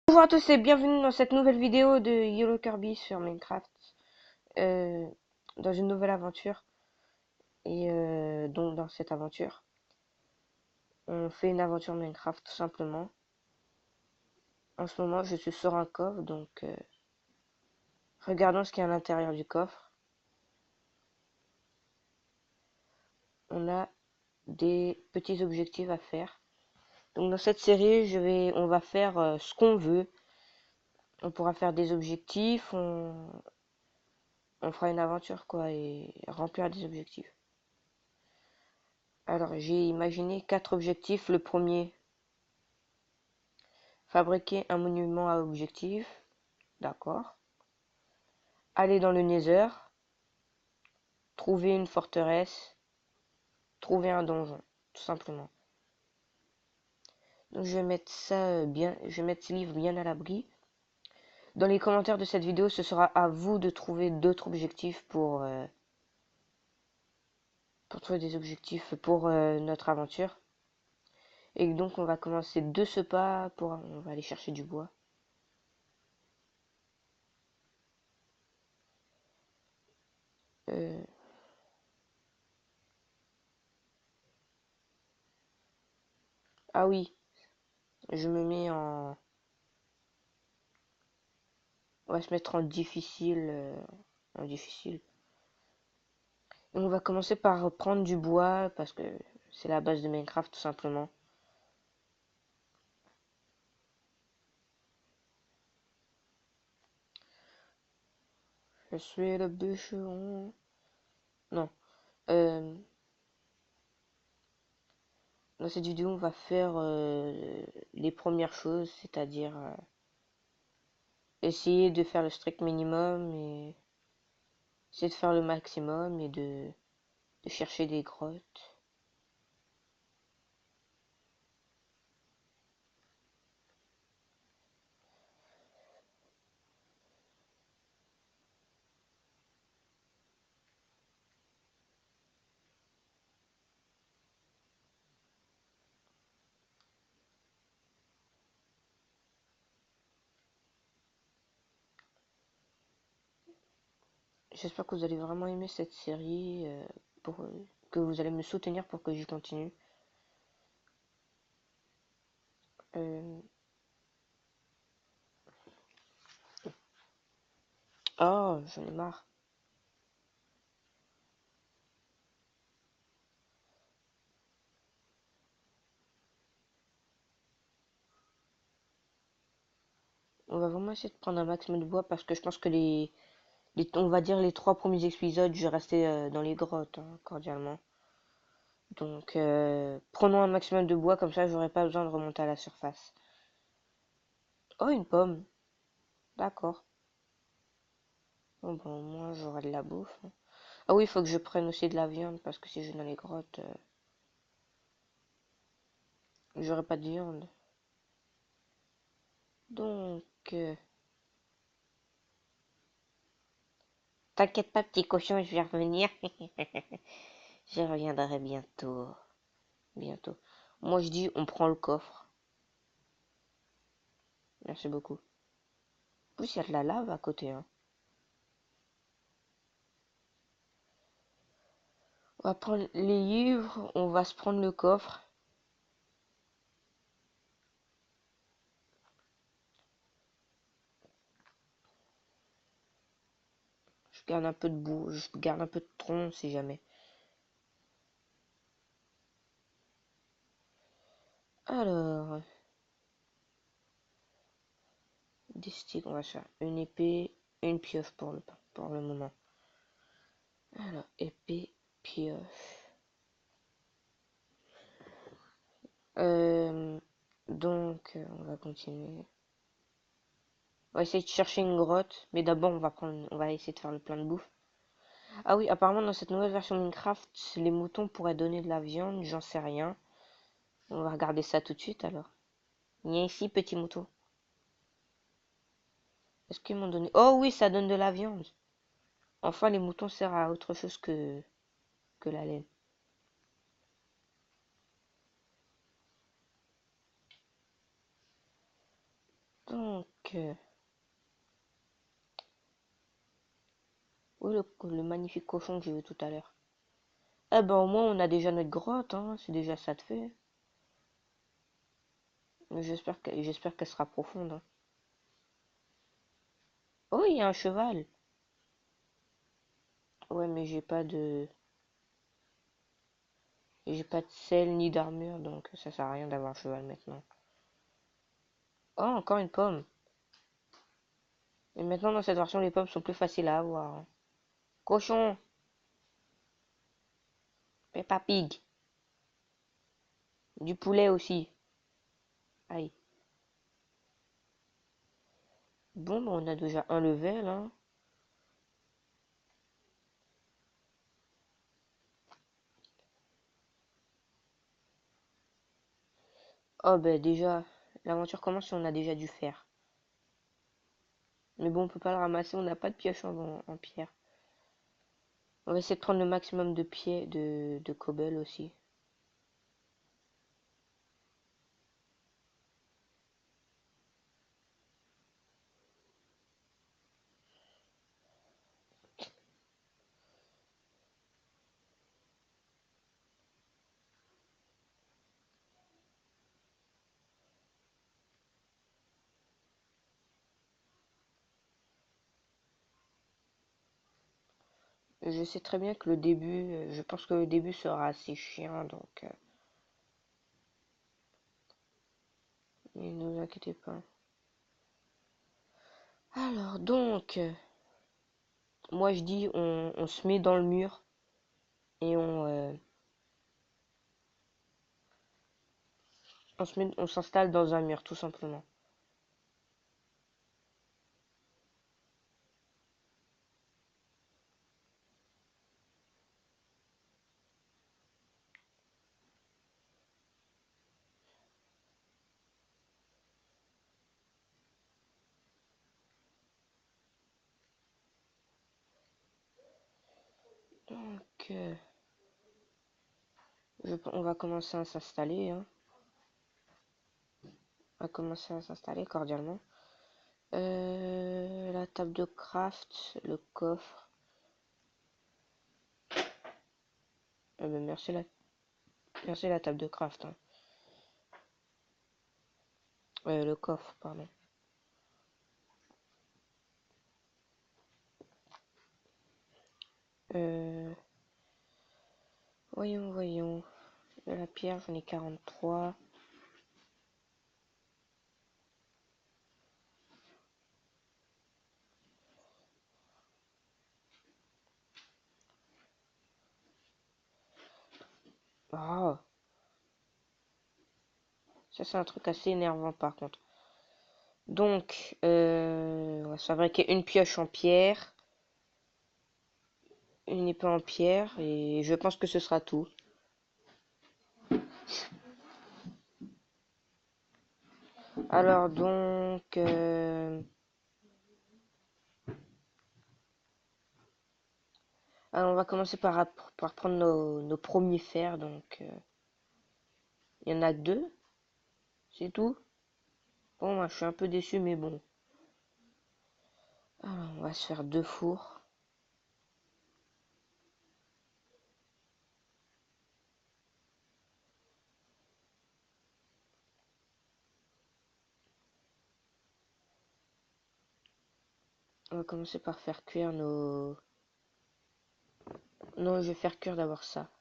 Bonjour à tous et bienvenue dans cette nouvelle vidéo de YOLO Kirby sur Minecraft, euh, dans une nouvelle aventure. Et donc dans cette aventure, on fait une aventure Minecraft tout simplement. En ce moment, je suis sur un coffre, donc regardons ce qu'il y a à l'intérieur du coffre. On a des petits objectifs à faire. Donc dans cette série, on va faire ce qu'on veut. On pourra faire des objectifs, on fera une aventure quoi et remplir des objectifs. Alors, j'ai imaginé 4 objectifs. Le premier, fabriquer un monument à objectif. D'accord. Aller dans le Nether. Trouver une forteresse. Trouver un donjon. Tout simplement. Donc, je vais mettre ça bien. Je vais mettre ce livre bien à l'abri. Dans les commentaires de cette vidéo, ce sera à vous de trouver d'autres objectifs pour trouver des objectifs pour notre aventure. Et donc, on va commencer de ce pas. On va aller chercher du bois. Euh, ah oui, je me mets en... On va se mettre en difficile. En difficile. On va commencer par prendre du bois parce que c'est la base de Minecraft tout simplement. Je suis le bûcheron. Non. Euh, Dans cette vidéo, on va faire les premières choses, c'est-à-dire essayer de faire le strict minimum et essayer de faire le maximum et de chercher des grottes. J'espère que vous allez vraiment aimer cette série, que vous allez me soutenir pour que j'y continue. Euh, Oh, j'en ai marre. On va vraiment essayer de prendre un maximum de bois parce que je pense que on va dire les 3 premiers épisodes, je restais dans les grottes, hein, cordialement. Donc, prenons un maximum de bois, comme ça, j'aurai pas besoin de remonter à la surface. Oh, une pomme. D'accord. Bon, ben, au moins, j'aurai de la bouffe, hein. Ah oui, il faut que je prenne aussi de la viande, parce que si je vais dans les grottes, j'aurai pas de viande. Donc, t'inquiète pas, petit cochon, je vais revenir. Je reviendrai bientôt. Bientôt. Moi, je dis, on prend le coffre. Merci beaucoup. En plus, il y a de la lave à côté, hein. On va prendre les livres, on va se prendre le coffre. Je garde un peu de boue, je garde un peu de tronc si jamais. Alors, des sticks, on va faire une épée, une pioche pour le moment. Alors, épée, pioche. Euh, on va continuer. On va essayer de chercher une grotte, mais d'abord on va essayer de faire le plein de bouffe. Ah oui, apparemment dans cette nouvelle version Minecraft, les moutons pourraient donner de la viande, j'en sais rien. On va regarder ça tout de suite alors. Viens ici, petit mouton. Est-ce qu'ils m'ont donné... Oh oui, ça donne de la viande. Enfin, les moutons servent à autre chose que la laine. Donc, où est le magnifique cochon que j'ai vu tout à l'heure? Eh ben au moins on a déjà notre grotte, hein, c'est déjà ça de fait. Mais j'espère qu'elle sera profonde, hein. Oh, il y a un cheval. Ouais, mais j'ai pas de sel ni d'armure, donc ça sert à rien d'avoir un cheval maintenant. Oh, encore une pomme. Et maintenant dans cette version les pommes sont plus faciles à avoir, hein. Cochon, Peppa Pig, du poulet aussi. Aïe. Bon, bah, on a déjà un level, hein. Oh, ben déjà, l'aventure commence si on a déjà du fer. Mais bon, on peut pas le ramasser, on n'a pas de pioche en pierre. On va essayer de prendre le maximum de pieds de cobble aussi. Je sais très bien que le début, je pense que le début sera assez chiant, donc ne vous inquiétez pas. Alors donc, moi je dis on se met dans le mur et on s'installe dans un mur tout simplement. Donc, on va commencer à s'installer, hein. On va commencer à s'installer cordialement. La table de craft, le coffre. Ben, merci la table de craft, hein. Le coffre, pardon. Euh, voyons. De la pierre, j'en ai 43. Oh, ça c'est un truc assez énervant par contre. Donc, on va se fabriquer une pioche en pierre, une épée en pierre, et je pense que ce sera tout. Alors donc, alors on va commencer par prendre nos premiers fers. Donc, il y en a deux, c'est tout. Bon, moi je suis un peu déçu, mais bon. Alors, on va se faire deux fours. On va commencer par faire cuire nos... Non, je vais faire cuire d'abord ça.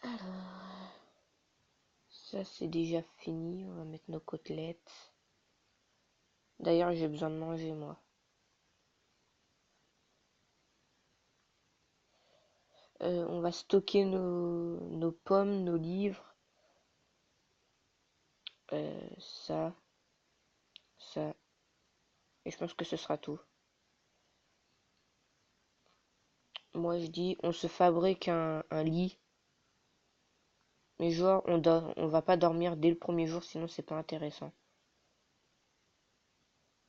Alors, ça c'est déjà fini. On va mettre nos côtelettes. D'ailleurs, j'ai besoin de manger, moi. On va stocker nos pommes, nos livres. Ça, ça. Et je pense que ce sera tout. Moi, je dis, on se fabrique un lit. Mais genre, on va pas dormir dès le premier jour, sinon c'est pas intéressant.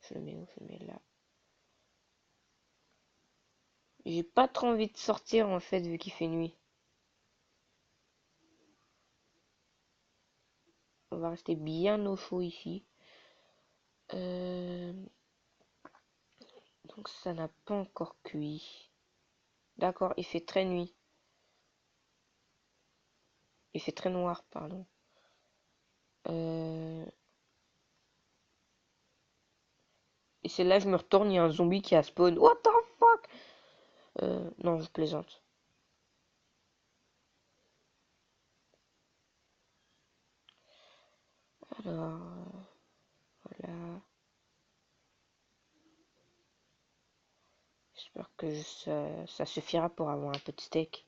Je le mets où? Je le mets là. J'ai pas trop envie de sortir en fait, vu qu'il fait nuit. On va rester bien au chaud ici. Donc ça n'a pas encore cuit. D'accord, il fait très nuit. Il fait très noir, pardon. Et c'est là je me retourne, il y a un zombie qui a spawn. What the fuck? Non, je plaisante. Alors, voilà. J'espère que ça suffira pour avoir un peu de steak.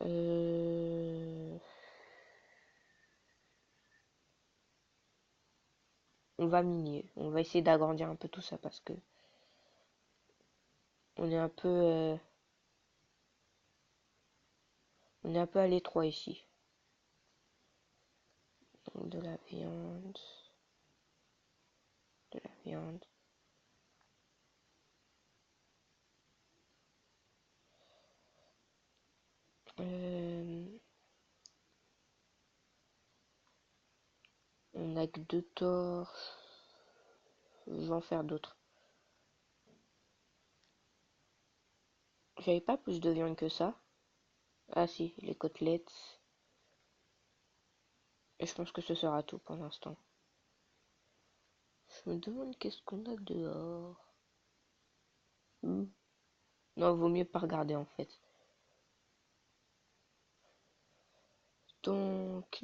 On va miner. On va essayer d'agrandir un peu tout ça parce que on est un peu à l'étroit ici. Donc de la viande. De la viande. On a que 2 torches. Je vais en faire d'autres. J'avais pas plus de viande que ça. Ah si, les côtelettes. Et je pense que ce sera tout pour l'instant. Je me demande qu'est-ce qu'on a dehors. Non, vaut mieux pas regarder en fait. Donc.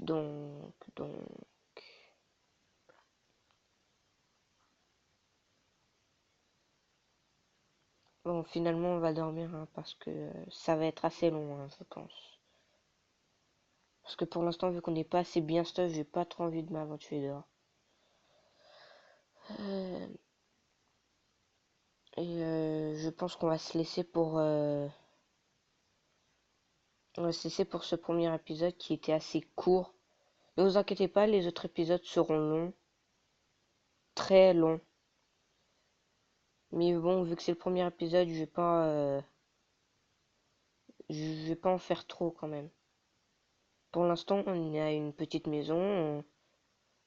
Bon, finalement, on va dormir hein, parce que ça va être assez long, hein, je pense. Parce que pour l'instant, vu qu'on n'est pas assez bien stuff, j'ai pas trop envie de m'aventurer dehors. Je pense qu'on va se laisser pour ce premier épisode qui était assez court. Ne vous inquiétez pas, les autres épisodes seront longs, très longs. Mais bon, vu que c'est le premier épisode, je vais pas en faire trop quand même. Pour l'instant, on a une petite maison.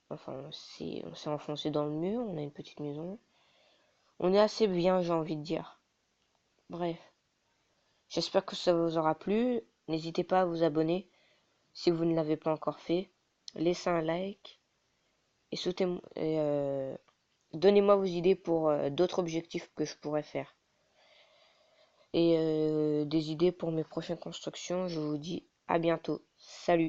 Enfin, on s'est enfoncé dans le mur. On a une petite maison. On est assez bien, j'ai envie de dire. Bref. J'espère que ça vous aura plu. N'hésitez pas à vous abonner si vous ne l'avez pas encore fait. Laissez un like. Et donnez-moi vos idées pour d'autres objectifs que je pourrais faire. Et des idées pour mes prochaines constructions. Je vous dis à bientôt. Salut!